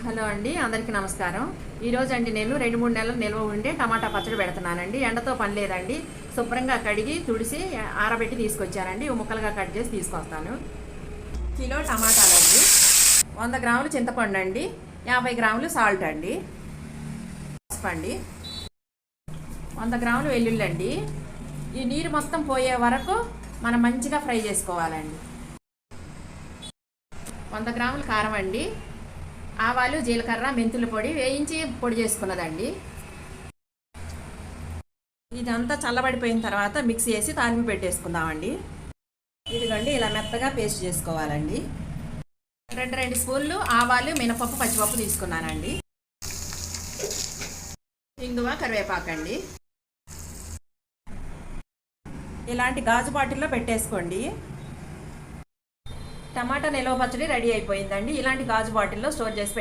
Hello అండి, అందరికీ నమస్కారం. ఈరోజు అండి నేను 2-3 నెలలు నిల్వ ఉండే టమాటా పచ్చడి పెడుతున్నానండి. ఎండతో పని లేదండి. శుభ్రంగా కడిగి తుడిసి ఆరబెట్టి తీసుకొచ్చానండి. ముక్కలుగా కట్ చేసి తీసుకొస్తాను. కిలో టమాటాలండి, 100 గ్రాములు చింతపండు అండి, 50 గ్రాములు సాల్ట్ అండి, పసుపు అండి, 100 గ్రాములు వెల్లుల్లి అండి. ఈ నీరు మొత్తం పోయే వరకు మనం మంచిగా ఫ్రై చేసుకోవాలండి. 100 గ్రాములు కారం అండి, ఆవాలు, జీలకర్ర, మెంతుల పొడి వేయించి పొడి చేసుకున్నదండి. ఇదంతా చల్లబడిపోయిన తర్వాత మిక్సీ వేసి తాలింపు పెట్టేసుకుందామండి. ఇదిగోండి, ఇలా మెత్తగా పేస్ట్ చేసుకోవాలండి. 2 స్పూన్లు ఆవాలు, మినపప్పు, పచ్చిపప్పు తీసుకున్నానండి. ఇంగువ, కరివేపాకండి. ఇలాంటి గాజు బాటిల్లో పెట్టేసుకోండి. టమాటా నిల్వ పచ్చడి రెడీ అయిపోయిందండి. ఇలాంటి గాజు బాటిల్లో స్టోర్ చేసి